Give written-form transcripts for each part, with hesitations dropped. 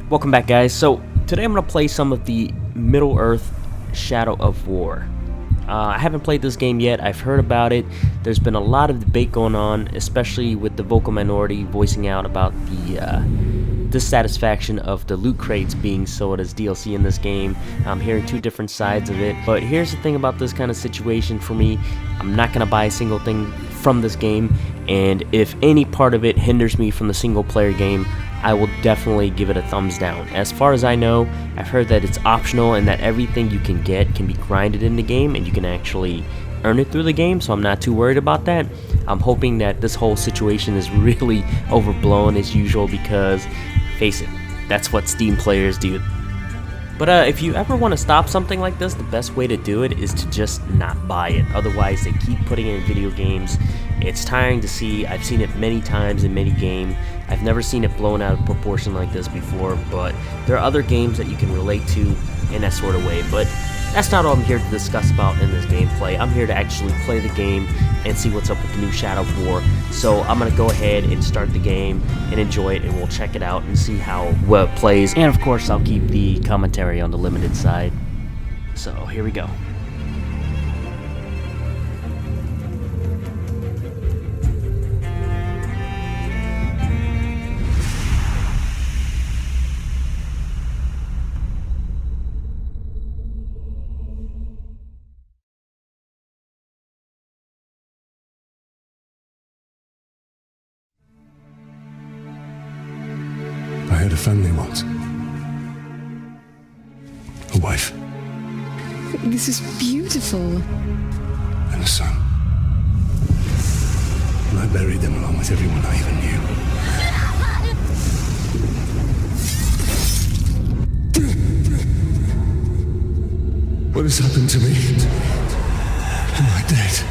Welcome back, guys. So today I'm going to play some of the Middle-earth Shadow of War. I haven't played this game yet. I've heard about it. There's been a lot of debate going on, especially with the vocal minority voicing out about the dissatisfaction of the loot crates being sold as DLC in this game. I'm hearing two different sides of it, but here's the thing about this kind of situation for me. I'm not going to buy a single thing from this game, and if any part of it hinders me from the single player game, I will definitely give it a thumbs down. As far as I know, I've heard that it's optional and that everything you can get can be grinded in the game and you can actually earn it through the game, so I'm not too worried about that. I'm hoping that this whole situation is really overblown as usual because, face it, that's what Steam players do. But if you ever want to stop something like this, the best way to do it is to just not buy it. Otherwise, they keep putting it in video games. It's tiring to see. I've seen it many times in many games. I've never seen it blown out of proportion like this before, but there are other games that you can relate to in that sort of way. But that's not all I'm here to discuss about in this gameplay. I'm here to actually play the game and see what's up with the new Shadow of War. So I'm going to go ahead and start the game and enjoy it, and we'll check it out and see how well it plays. And of course, I'll keep the commentary on the limited side. So here we go. I had a family once. A wife. This is beautiful. And a son. And I buried them along with everyone I even knew. What has happened to me? Am I dead?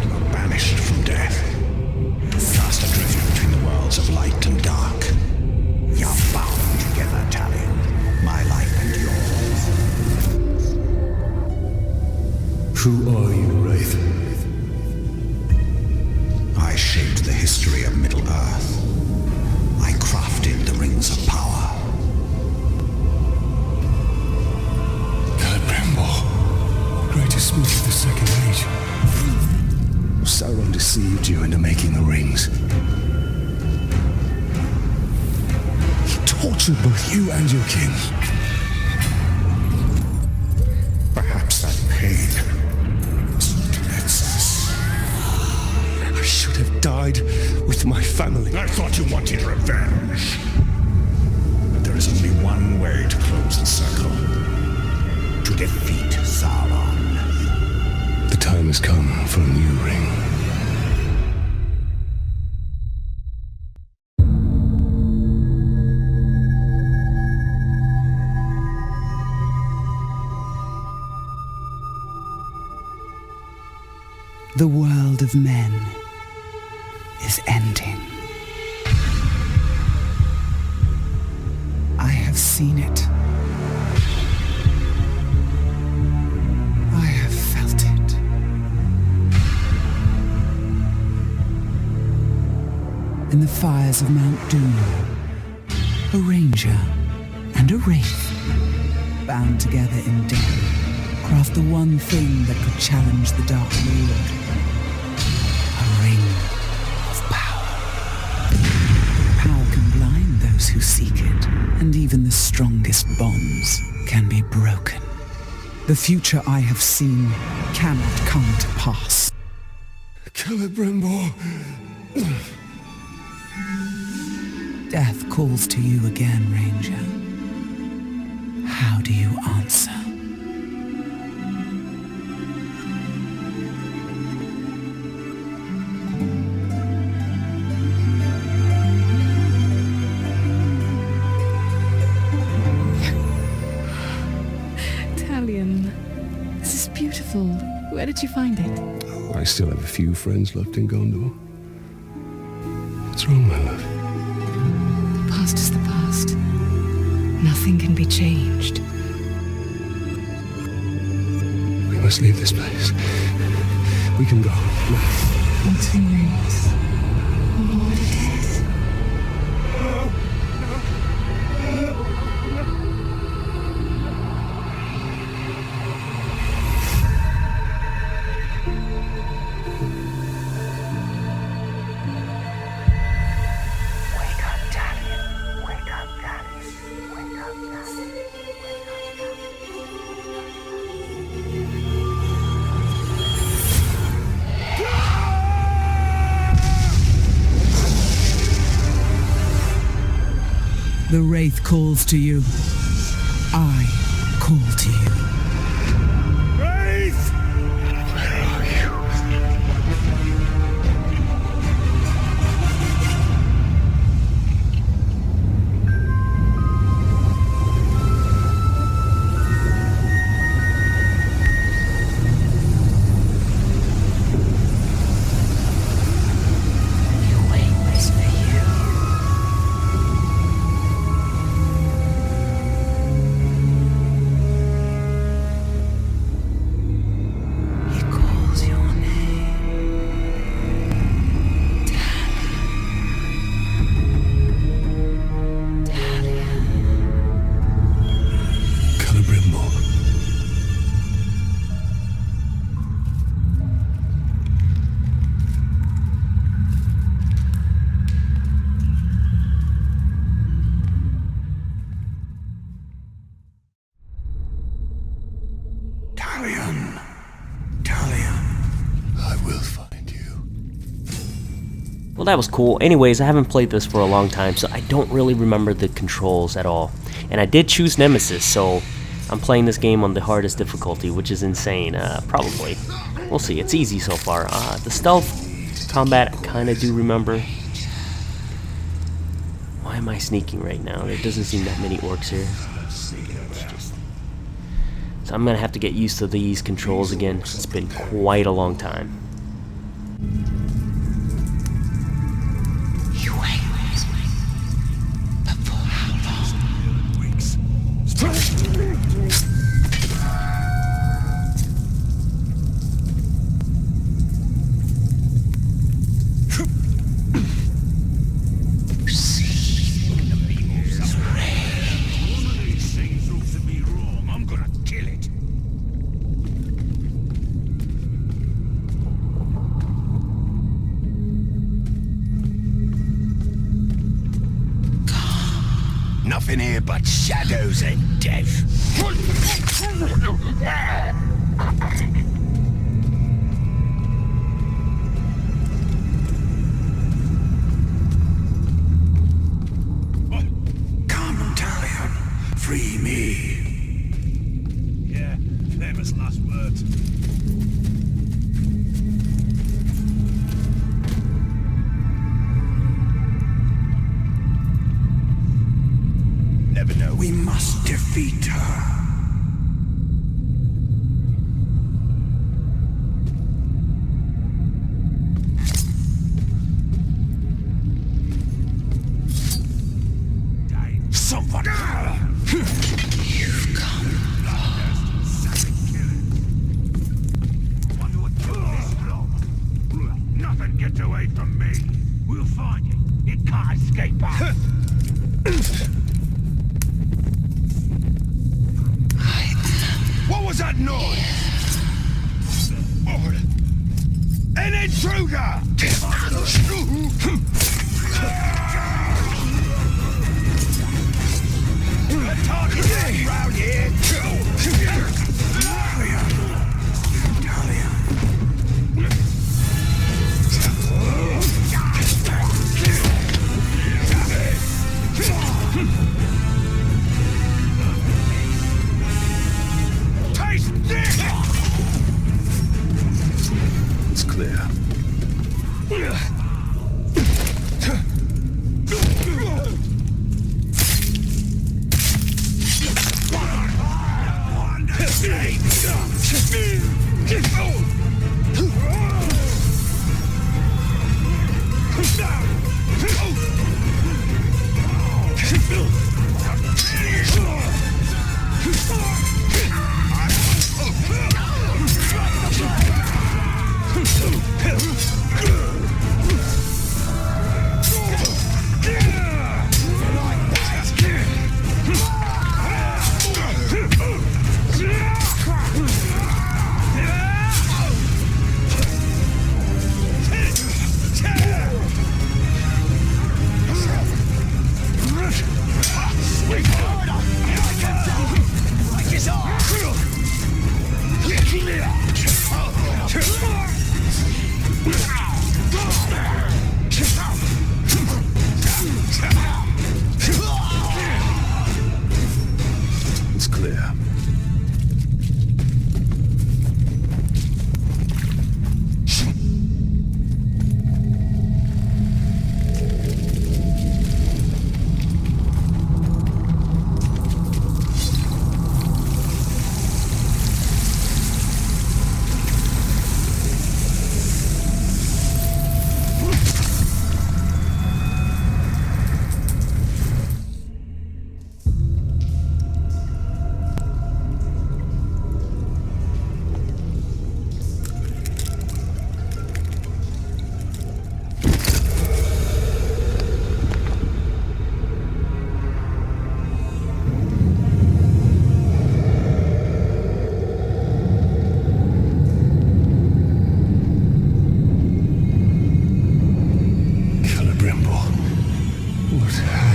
You are banished from death. Cast adrift between the worlds of light and dark. We are bound together, Talion. My life and yours. Who are you, Wraith? I shaped the history of Middle-earth. I crafted the rings of power. Celebrimbor, greatest smith of the Second Age. Sauron deceived you into making the rings. He tortured both you and your kin. Perhaps that pain is what lets us. I should have died with my family. I thought you wanted revenge. But there is only one way to close the circle. To defeat Sauron. The time has come for a new ring. The world of men is ending. I have seen it. I have felt it. In the fires of Mount Doom, a ranger and a wraith, bound together in death, craft the one thing that could challenge the Dark Lord. A ring of power. Power can blind those who seek it, and even the strongest bonds can be broken. The future I have seen cannot come to pass. Celebrimbor. Death calls to you again, Ranger. How do you answer? Talion, this is beautiful. Where did you find it? I still have a few friends left in Gondor. What's wrong, my love? The past is the past. Nothing can be changed. We must leave this place. We can go. Not too late. What it is. The Wraith calls to you. I call to you. Wraith! Where are you? Well, that was cool. Anyways, I haven't played this for a long time, so I don't really remember the controls at all. And I did choose Nemesis, so I'm playing this game on the hardest difficulty, which is insane, probably. We'll see. It's easy so far. The stealth combat, I kind of do remember. Why am I sneaking right now? There doesn't seem that many orcs here. So I'm going to have to get used to these controls again. It's been quite a long time. Nothing here but shadows and death. Come, Talion, free me. Yeah, famous last words. Never know. We must defeat her. Someone. You've come. Nothing gets away from me. We'll find it. It can't escape us. What was that noise? An intruder! Target round here! It's clear.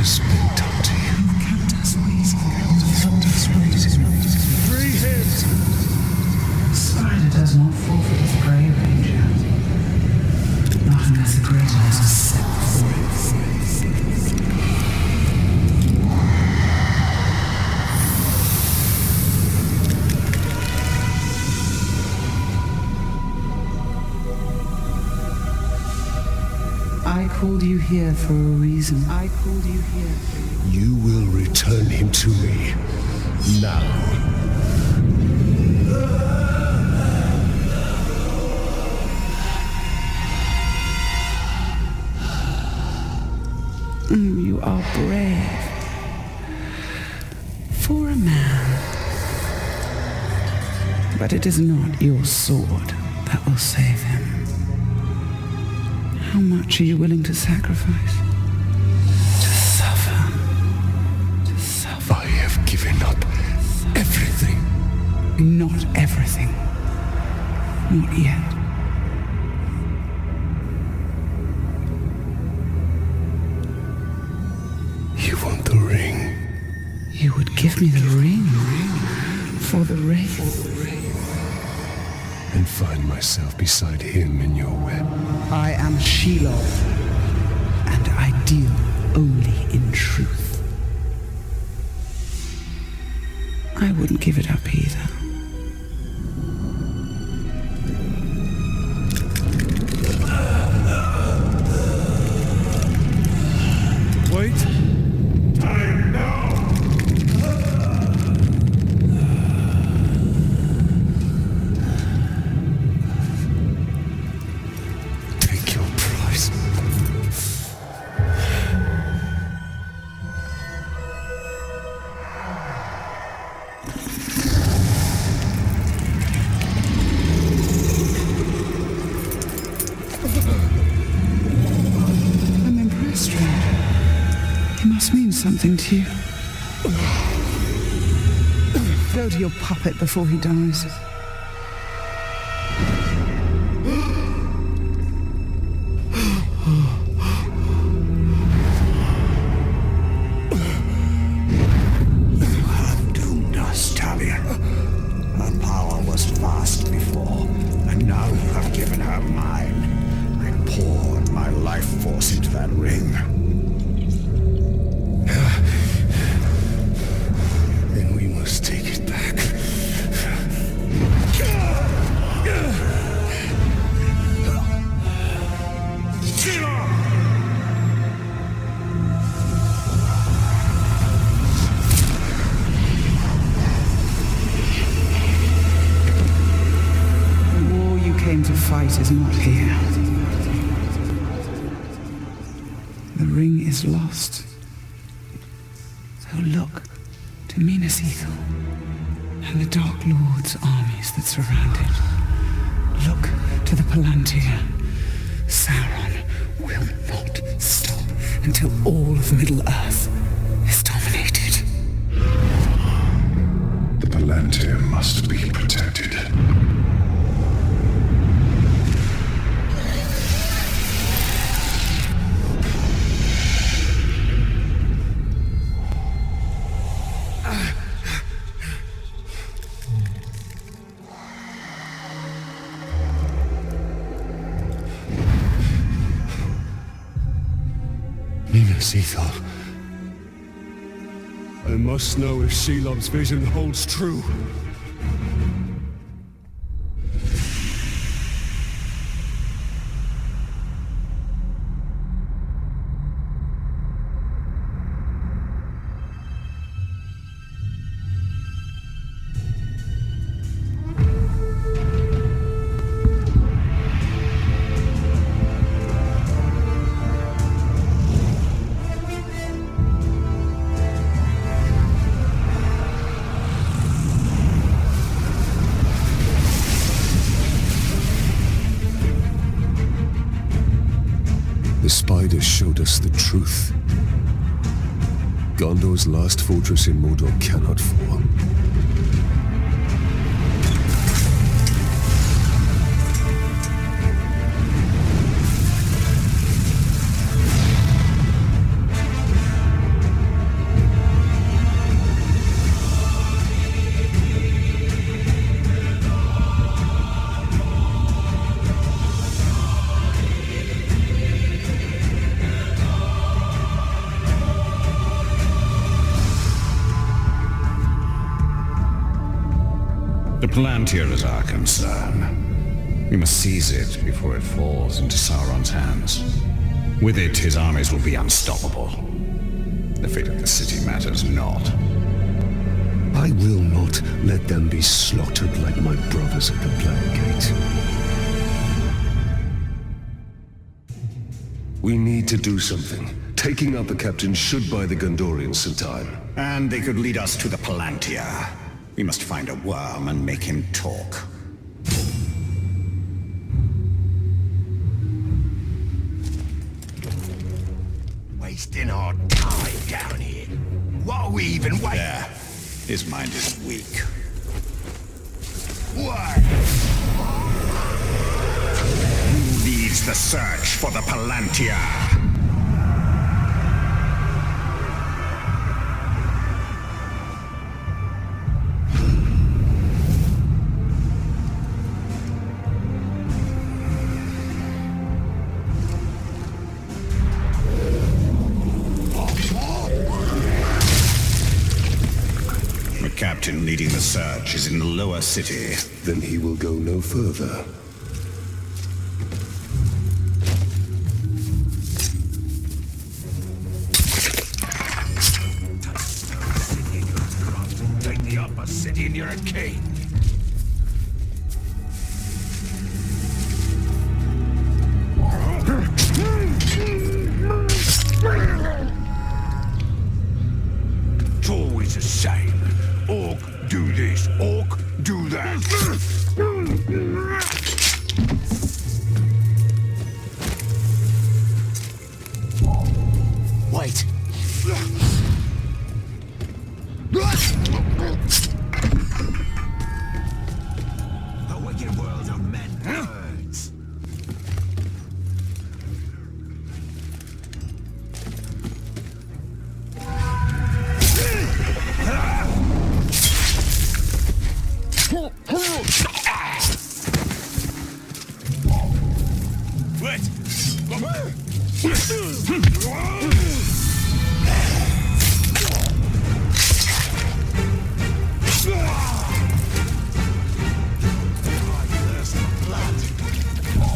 has been done to you. Kept us waiting. Free him! Spider does not forfeit his prey, Ranger. Not unless a greater has set before it. I called you here for a reason. You will return him to me. Now. You are brave. For a man. But it is not your sword that will save him. How much are you willing to sacrifice? To suffer. I have given up everything. Not everything. Not yet. You want the ring? You would give me the ring for the wraith. And find myself beside him in your web. I am Shelob, and I deal only in truth. I wouldn't give it up either. Wait! Time now! Take your price. I'm impressed, Ranger. He must mean something to you. Go to your puppet before he dies. Doomed us, Talion. Her power was vast before, and now you have given her mine. I poured my life force into that ring. Then we must take it back. The war you came to fight is not here. The ring is lost. So look to Minas Ithil and the Dark Lord's armies that surround it. Look to the Palantir. Sauron will not stop until all of Middle-earth is dominated. The Palantir must be protected. Minas Ithil. I must know if Shelob's vision holds true. The spider showed us the truth. Gondor's last fortress in Mordor cannot fall. The Palantir is our concern. We must seize it before it falls into Sauron's hands. With it, his armies will be unstoppable. The fate of the city matters not. I will not let them be slaughtered like my brothers at the Black Gate. We need to do something. Taking out the captain should buy the Gondorians some time. And they could lead us to the Palantir. We must find a worm and make him talk. Wasting our time down here. What are we even waiting? There. His mind is weak. What? Who leads the search for the Palantir? The captain leading the search is in the lower city. Then he will go no further. Take the upper city and you're a king. It's always the same. Orc, do this. Orc, do that. Wait. The wicked world of men burns.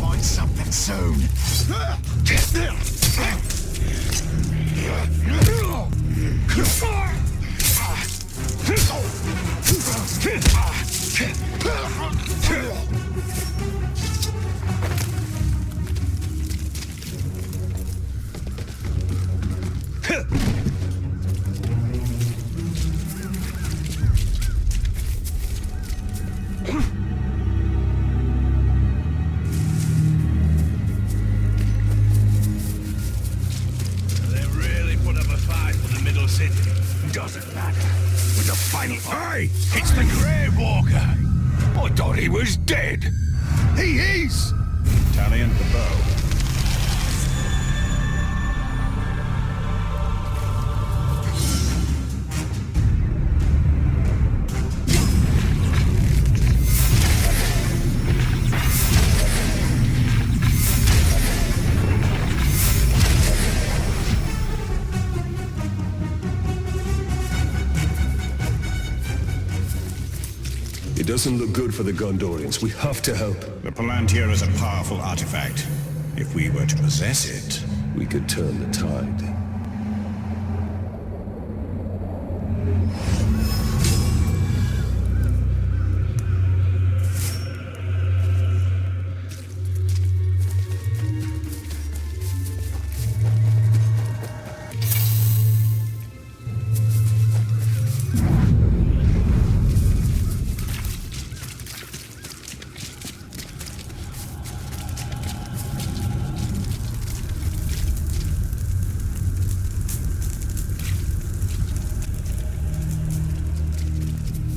Find something soon. They really put up a fight for the middle city. Doesn't matter. With the final... Hey! It's the Grey Walker! I thought he was dead. He is! Talion the bow. It doesn't look good for the Gondorians. We have to help. The Palantir is a powerful artifact. If we were to possess it, We could turn the tide.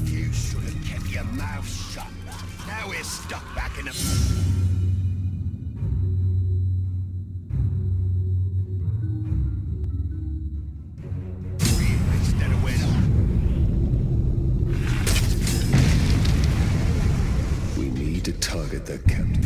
You should have kept your mouth shut. Now we're stuck back in a... Instead of winning. We need to target that captain.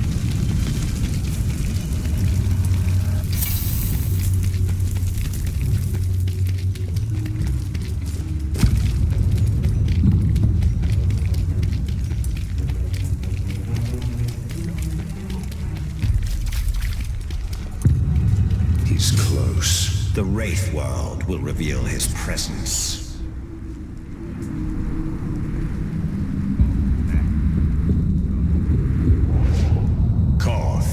Wraith world will reveal his presence. Koth.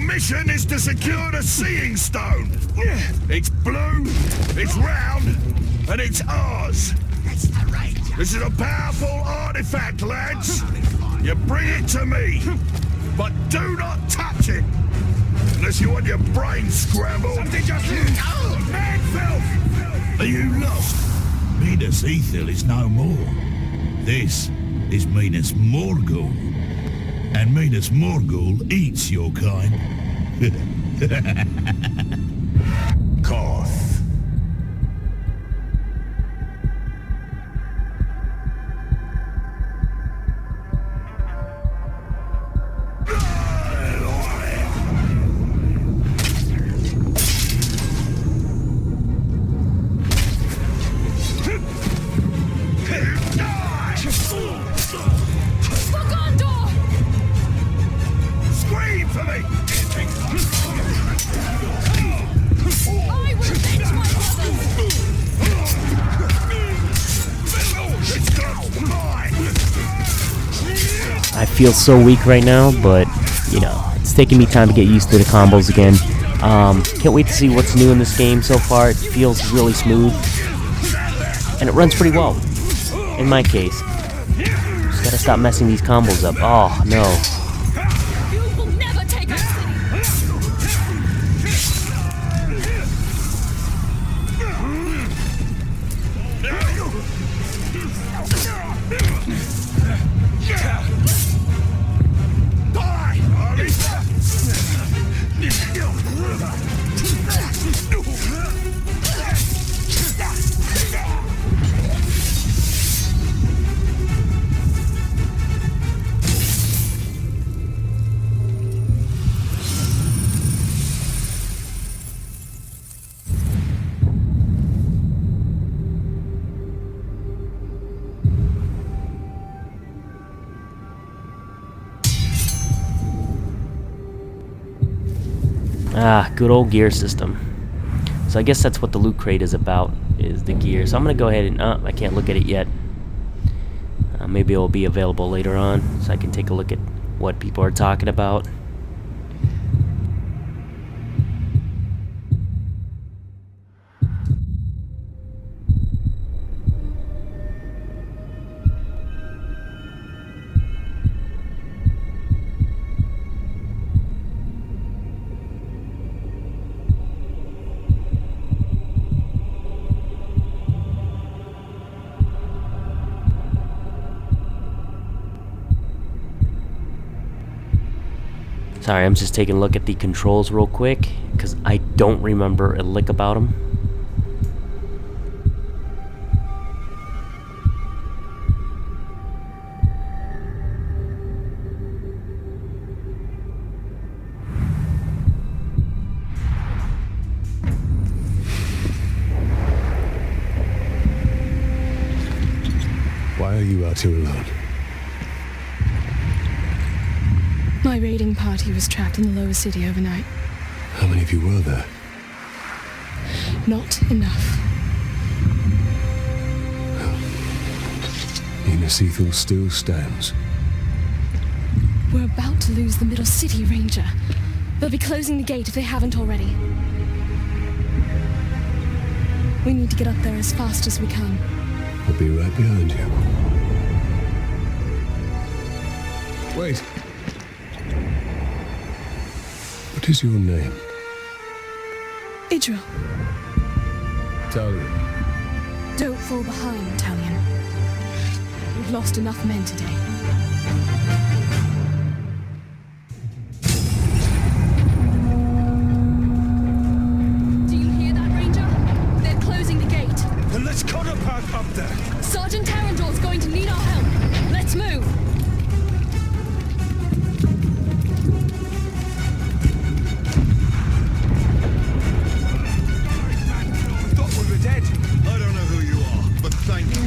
Mission is to secure the Seeing Stone. It's blue, it's round, and it's ours. This is a powerful artifact, lads. You bring it to me, but do not touch it. Unless you want your brain scrambled. Something just... Man filth! Are you lost? Minas Ithil is no more. This is Minas Morgul. And Minas Morgul eats your kind. Koth. Scream for me! I will avenge my brothers! I feel so weak right now, but, you know, it's taking me time to get used to the combos again. Can't wait to see what's new in this game so far. It feels really smooth, and it runs pretty well, in my case. Just gotta stop messing these combos up. Oh, no. You will never take our city! Ah, good old gear system. So I guess that's what the loot crate is about, is the gear. So I'm gonna go ahead and, I can't look at it yet. Maybe it'll be available later on, so I can take a look at what people are talking about. Sorry, I'm just taking a look at the controls real quick, because I don't remember a lick about them. Why are you out here alone? My raiding party was trapped in the lower city overnight. How many of you were there? Not enough. Minas Ithil still stands. We're about to lose the middle city, Ranger. They'll be closing the gate if they haven't already. We need to get up there as fast as we can. I'll be right behind you. Wait. What is your name? Idril, Talia. don't fall behind, Talion. We've lost enough men today. Do you hear that, Ranger? They're closing the gate. Then let's cut a path up there. Sergeant Tarandor's going to need our help. Let's move. We thought we were dead. I don't know who you are, but thank you.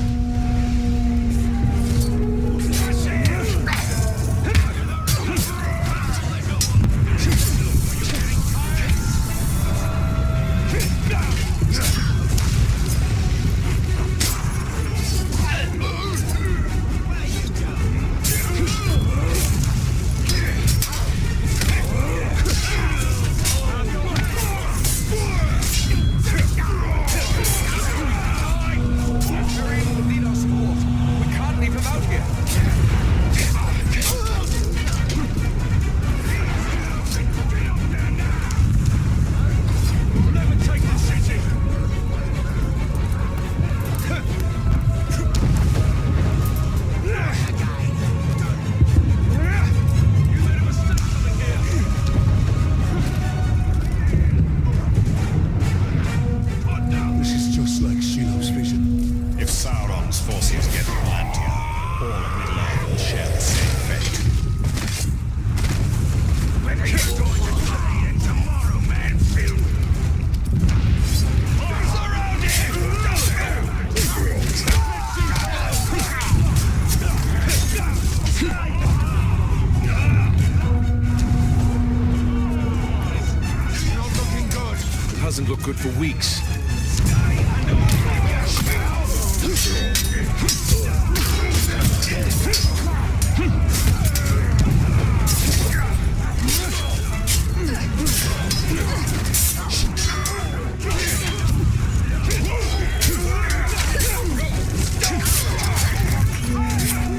Hasn't looked good for weeks.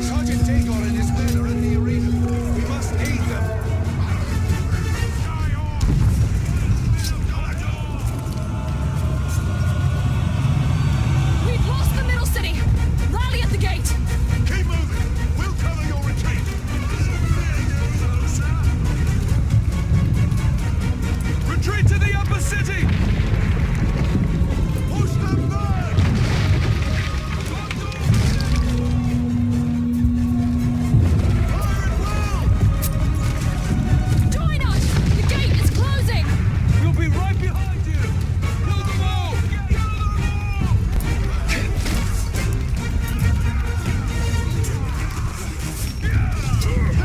Sergeant Dagor and his men are in the arena. We must aid them. We've lost the middle city. Rally at the gate. Keep moving. We'll cover your retreat. Retreat to the upper city. Push them back. Join us. The gate is closing. We'll be right behind you. Kill them all.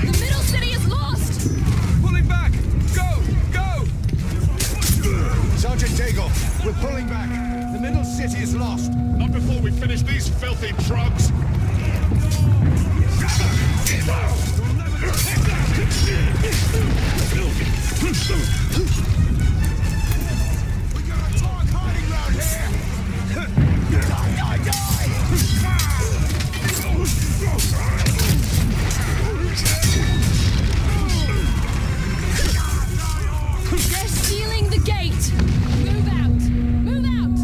The middle city is lost. Pulling back. Go. Go. Sergeant Dagor, we're pulling back. The middle city is lost. Not before we finish these filthy drugs. We got a dog hiding round here. Die, die, They're stealing the gate. Move out. Move out.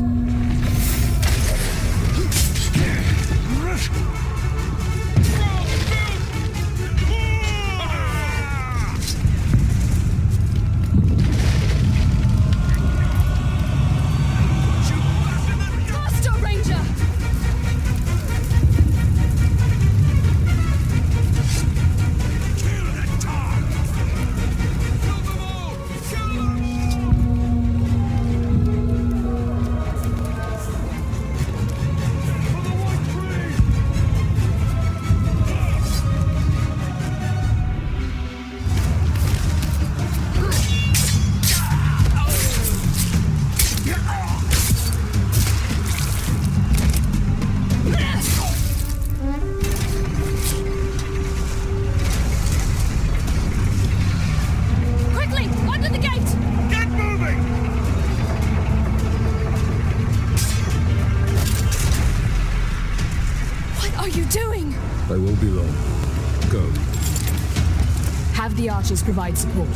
Have the archers provide support.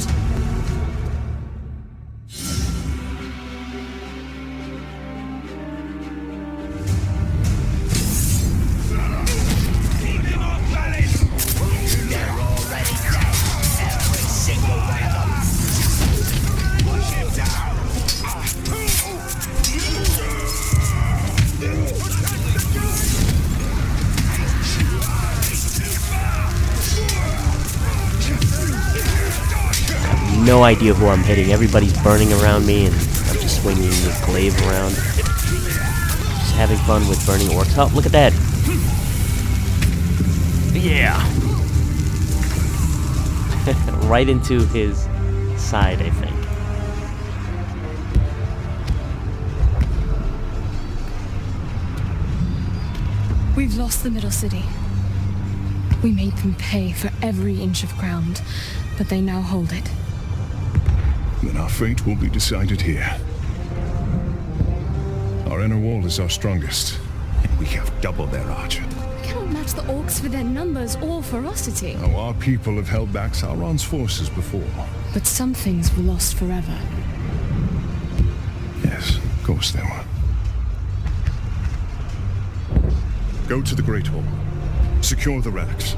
No idea who I'm hitting. Everybody's burning around me, and I'm just swinging the glaive around. Just having fun with burning orcs. Oh, look at that! Yeah! Right into his side, I think. We've lost the middle city. We made them pay for every inch of ground, but they now hold it. Then our fate will be decided here. Our inner wall is our strongest, and we have double their archer. We cannot match the orcs for their numbers or ferocity. Oh, our people have held back Sauron's forces before. But some things were lost forever. Yes, of course they were. Go to the Great Hall. Secure the relics.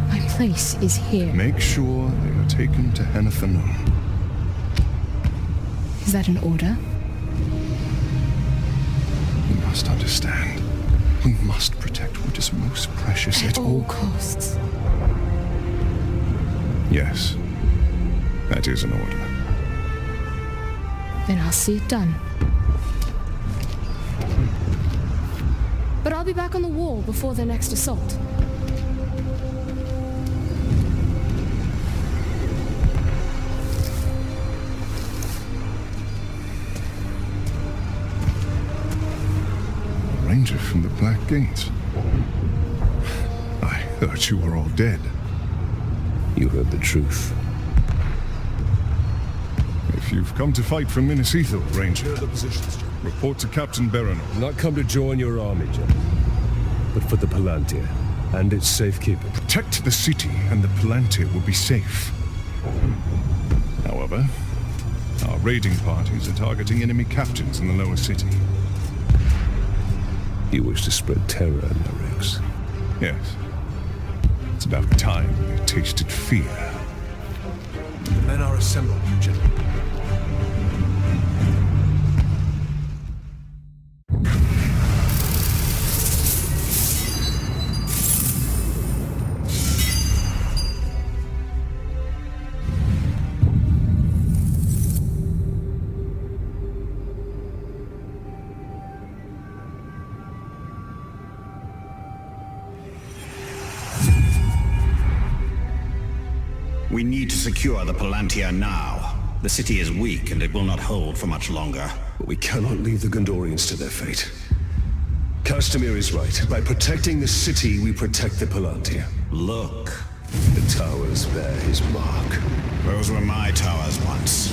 My place is here. Make sure they are taken to Henathanum. Is that an order? You must understand. We must protect what is most precious At all costs. Yes. That is an order. Then I'll see it done. But I'll be back on the wall before their next assault. Ranger from the Black Gates. I thought you were all dead. You heard the truth. If you've come to fight for Minas Ithil, Ranger, report to Captain Berenor. I've not come to join your army, General, but for the Palantir and its safekeeping. Protect the city, and the Palantir will be safe. However, our raiding parties are targeting enemy captains in the lower city. You wish to spread terror in their ranks? Yes. It's about time we tasted fear. The men are assembled, General. We need to secure the Palantir now. The city is weak and it will not hold for much longer. But we cannot leave the Gondorians to their fate. Castamir is right. By protecting the city, we protect the Palantir. Look. The towers bear his mark. Those were my towers once.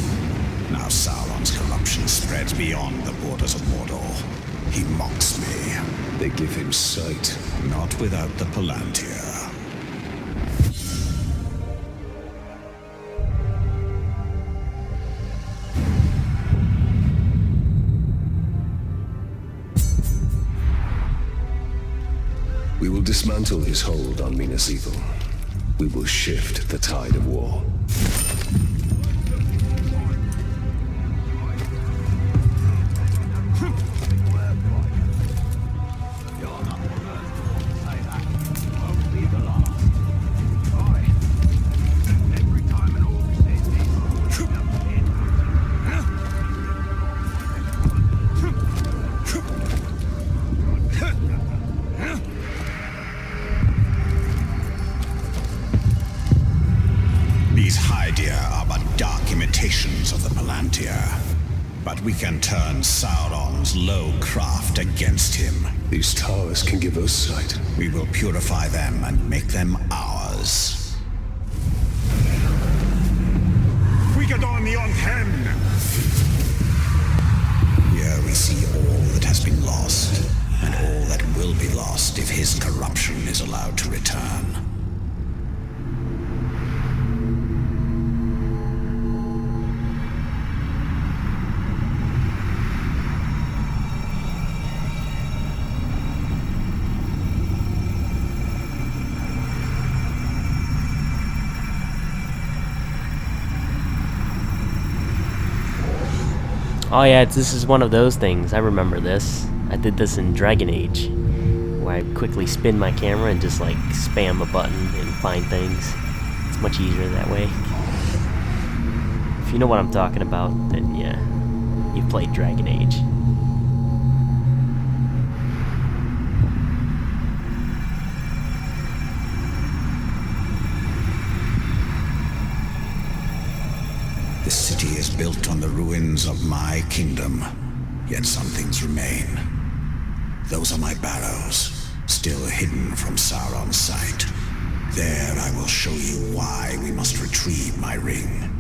Now Sauron's corruption spreads beyond the borders of Mordor. He mocks me. They give him sight. Not without the Palantir. We will dismantle his hold on Minas Ithil. We will shift the tide of war. Of the Palantir. But we can turn Sauron's low craft against him. These towers can give us sight. We will purify them and make them ours. We get on the Hen! Here we see all that has been lost, and all that will be lost if his corruption is allowed to return. Oh yeah, this is one of those things. I remember this. I did this in Dragon Age, where I quickly spin my camera and just like spam a button and find things. It's much easier that way. If you know what I'm talking about, then yeah, you've played Dragon Age. The city is built on the ruins of my kingdom, yet some things remain. Those are my barrows, still hidden from Sauron's sight. There I will show you why we must retrieve my ring.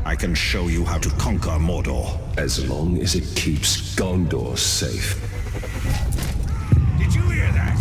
I can show you how to conquer Mordor. As long as it keeps Gondor safe. Did you hear that?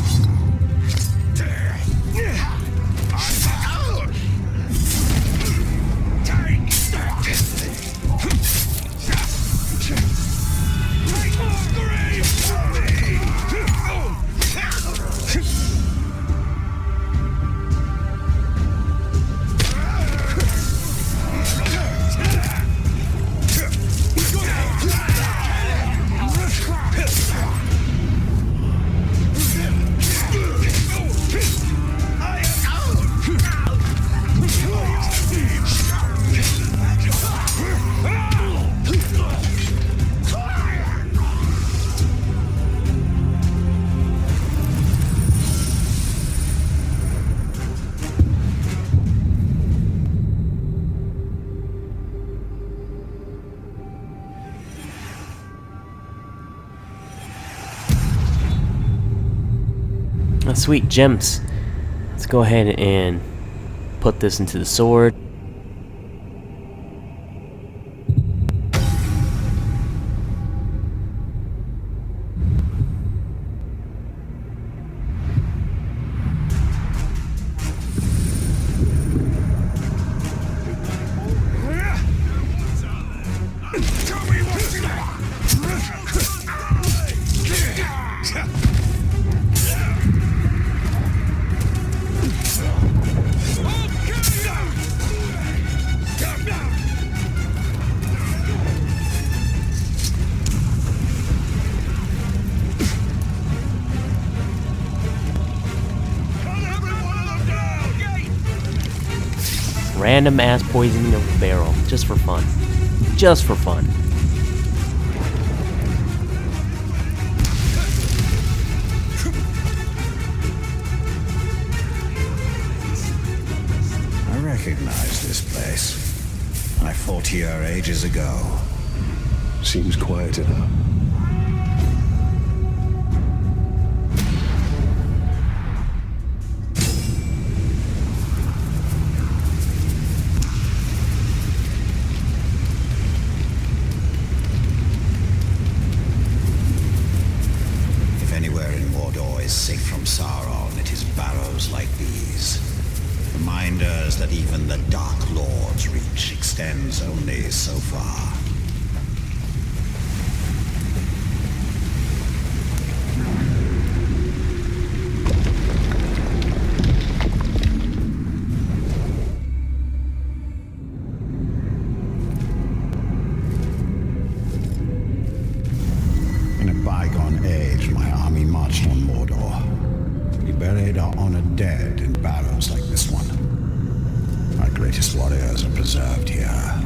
Sweet gems. Let's go ahead and put this into the sword. Random ass poisoning of a barrel, just for fun. Just for fun. I recognize this place. I fought here ages ago. Seems quieter now. Safe from Sauron, it is barrows like these. Reminders that even the Dark Lord's reach extends only so far. In a bygone age, my army marched on Mordor. We buried our honored dead in barrows like this one. Our greatest warriors are preserved here,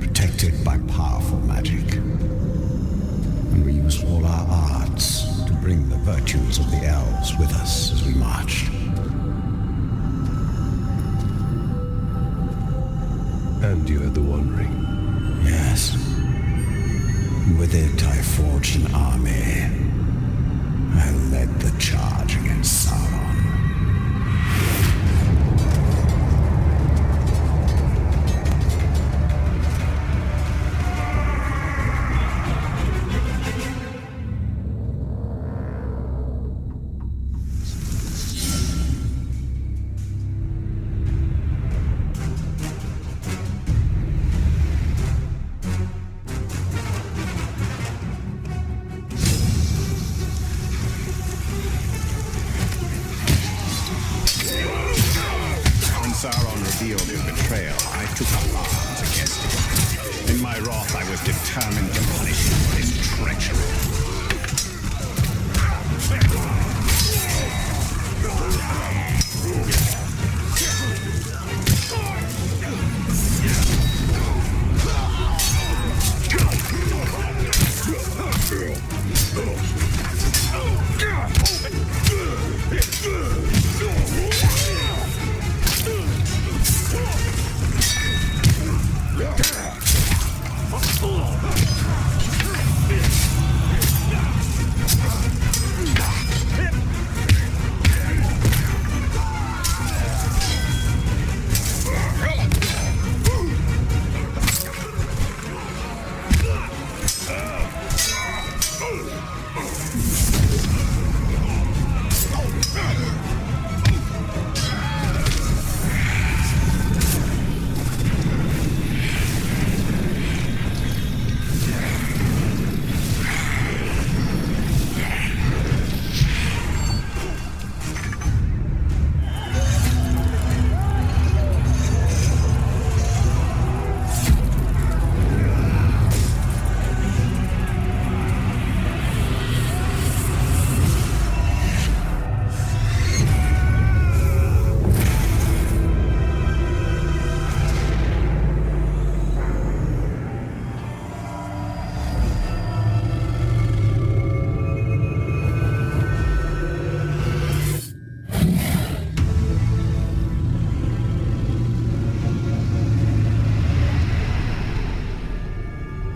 protected by powerful magic. And we used all our arts to bring the virtues of the elves with us as we marched. And you had the One Ring. Yes. With it, I forged an army. I led the charge against Sauron. Kenuty's betrayal, I took up arms against him. In my wrath, I was determined to punish him for his treachery.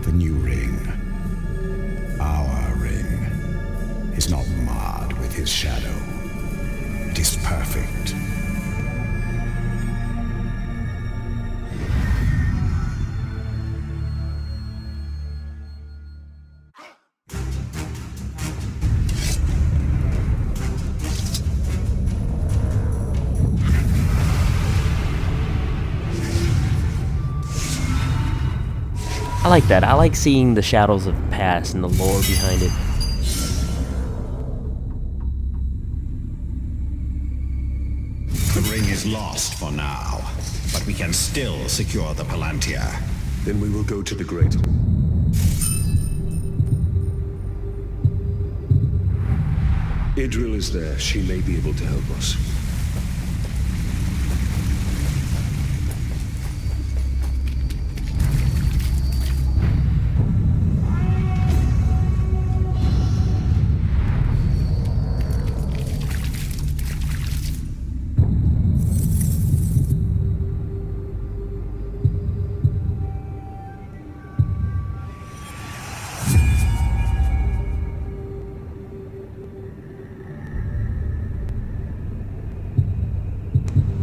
The new ring, our ring, is not marred with his shadow. It is perfect. I like that. I like seeing the shadows of the past and the lore behind it. The ring is lost for now, but we can still secure the Palantir. Then we will go to the Great. Idril is there. She may be able to help us.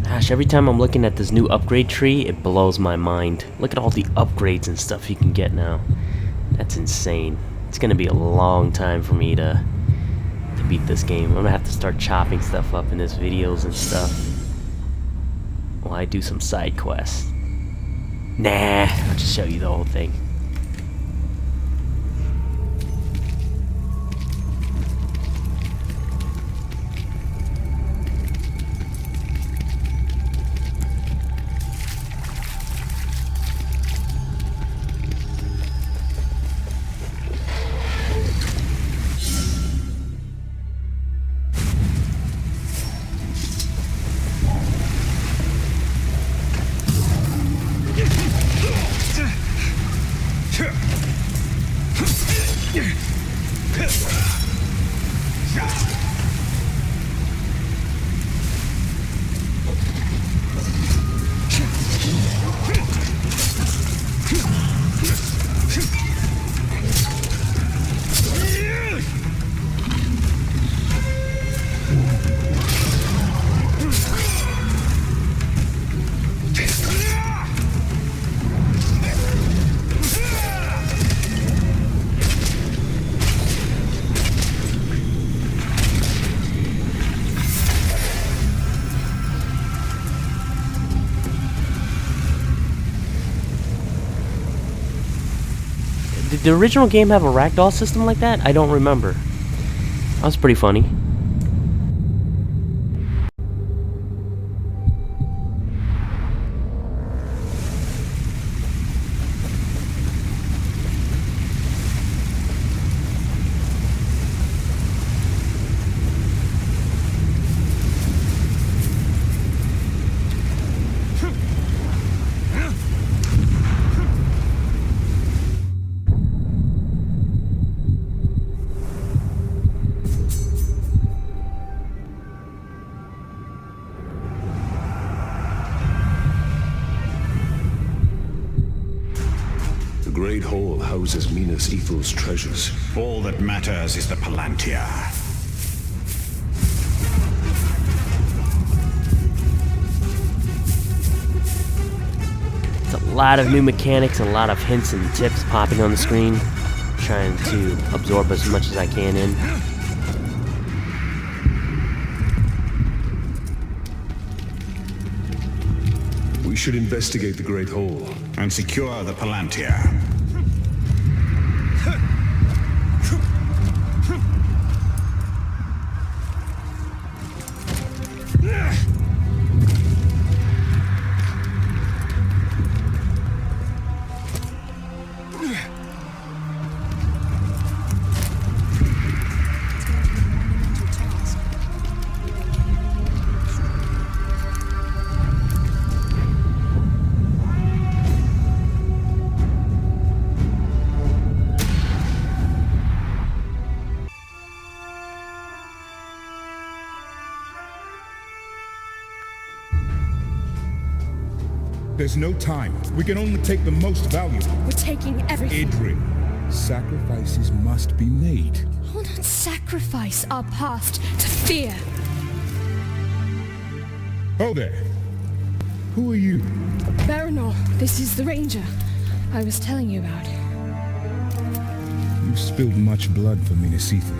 Gosh, every time I'm looking at this new upgrade tree, it blows my mind. Look at all the upgrades and stuff you can get now. That's insane. It's gonna be a long time for me to beat this game. I'm gonna have to start chopping stuff up in this videos and stuff while I do some side quests. Nah, I'll just show you the whole thing. Did the original game have a ragdoll system like that? I don't remember. That was pretty funny. Great Hall houses Minas Ethel's treasures. All that matters is the Palantir. It's a lot of new mechanics and a lot of hints and tips popping on the screen. Trying to absorb as much as I can in. We should investigate the Great Hall. And secure the Palantir. There's no time. We can only take the most valuable. We're taking everything. Idri, sacrifices must be made. I will not sacrifice our past to fear. Oh there. Who are you? Baranor, this is the Ranger I was telling you about. You've spilled much blood for Minas Ithil.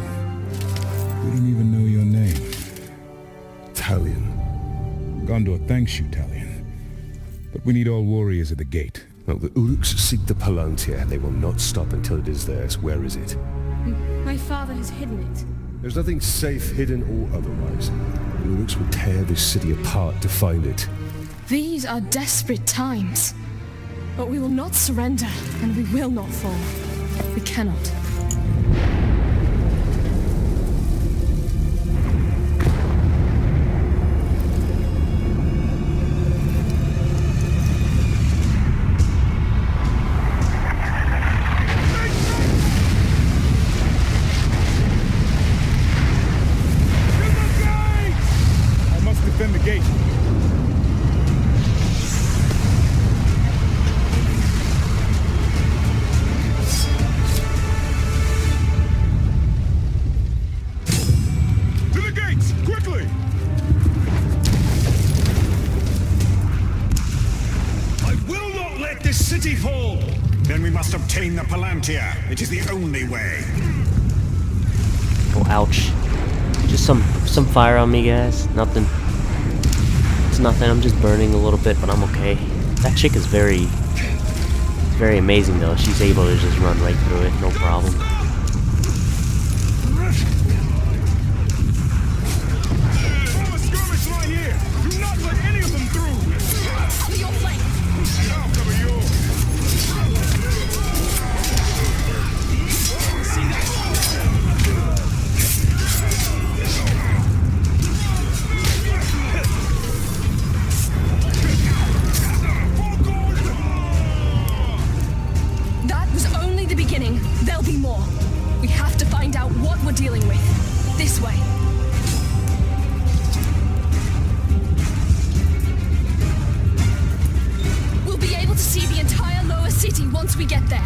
We don't even know your name. Talion. Gondor thanks you, Talion. But we need all warriors at the gate. Well, the Uruks seek the Palantir. They will not stop until it is theirs. Where is it? My father has hidden it. There's nothing safe, hidden or otherwise. The Uruks will tear this city apart to find it. These are desperate times. But we will not surrender, and we will not fall. We cannot. Defend the gate. To the gates, quickly! I will not let this city fall! Then we must obtain the Palantir. It is the only way. Oh, ouch. Just some fire on me, guys. Nothing. It's nothing. I'm just burning a little bit, but I'm okay. That chick is very amazing, though. She's able to just run right through it, no problem. Form a skirmish right here! Do not let any of them through! Cover your flank! I'll cover yours! That was only the beginning. There'll be more. We have to find out what we're dealing with. This way. We'll be able to see the entire lower city once we get there.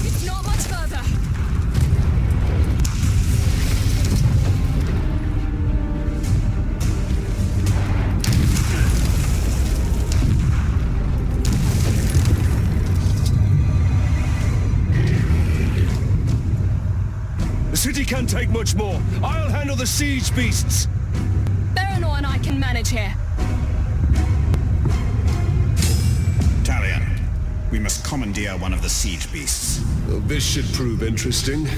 It's not much further. The city can't take much more. I'll handle the siege beasts. Baranor and I can manage here. Talion, we must commandeer one of the siege beasts. Well, this should prove interesting.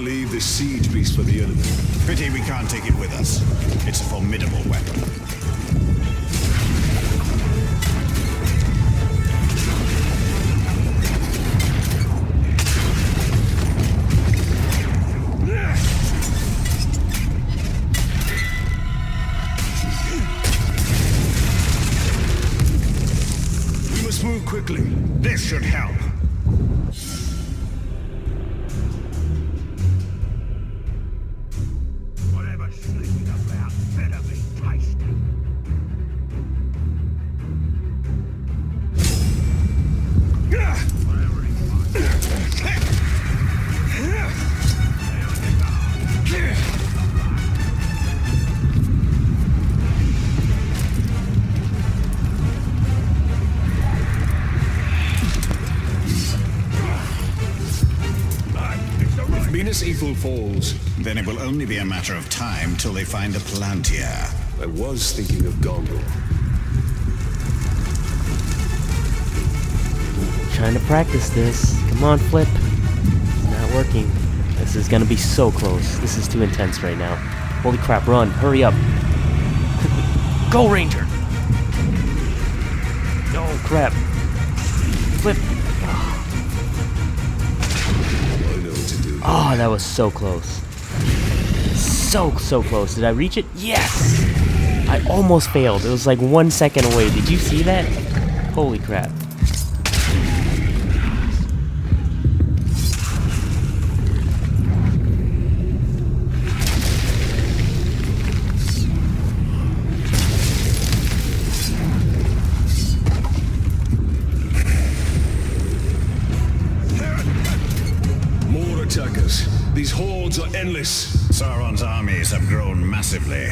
leave the siege beast for the enemy. Pity we can't take it with us. It's a formidable weapon. We must move quickly. This should help. Whatever's sneaking about better be tasty. Whatever he If Minas Ithil falls, Then it will only be a matter of time till they find a Palantir. I was thinking of Gondor. Trying to practice this. Come on, Flip. It's not working. This is gonna be so close. This is too intense right now. Holy crap, run. Hurry up. Go, Ranger! Oh, crap. Flip. I know what to do. Oh, that was so close. So close. Did I reach it? Yes! I almost failed. It was like 1 second away. Did you see that? Holy crap. More attackers. These hordes are endless. Sauron's armies have grown massively.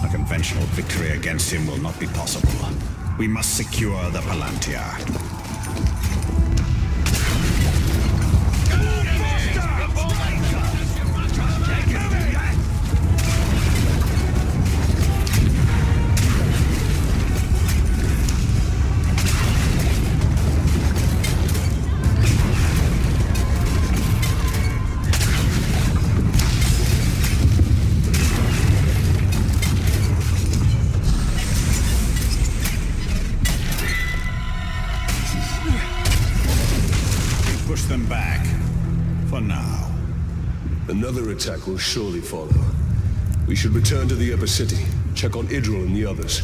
A conventional victory against him will not be possible. We must secure the Palantir. Push them back. For now. Another attack will surely follow. We should return to the upper city, check on Idril and the others.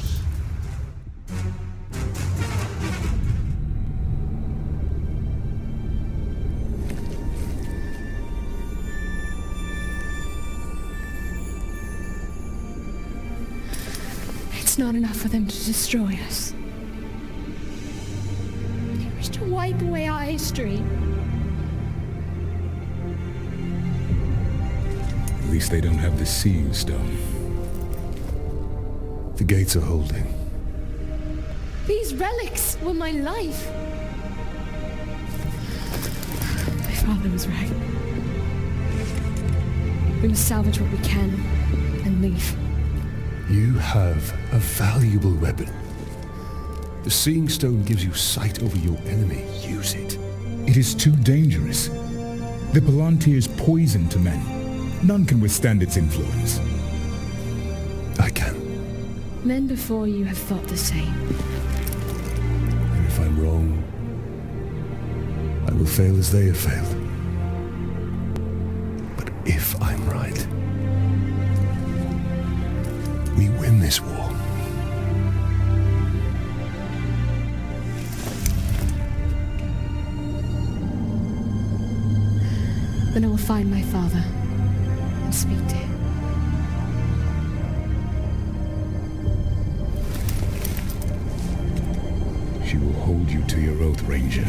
It's not enough for them to destroy us. They wish to wipe away our history. At least they don't have the Seeing Stone. The gates are holding. These relics were my life. My father was right. We must salvage what we can and leave. You have a valuable weapon. The Seeing Stone gives you sight over your enemy. Use it. It is too dangerous. The Palantir is poison to men. None can withstand its influence. I can. Men before you have thought the same. And if I'm wrong, I will fail as they have failed. But if I'm right, we win this war. Then I will find my father and speak to him. She will hold you to your oath, Ranger.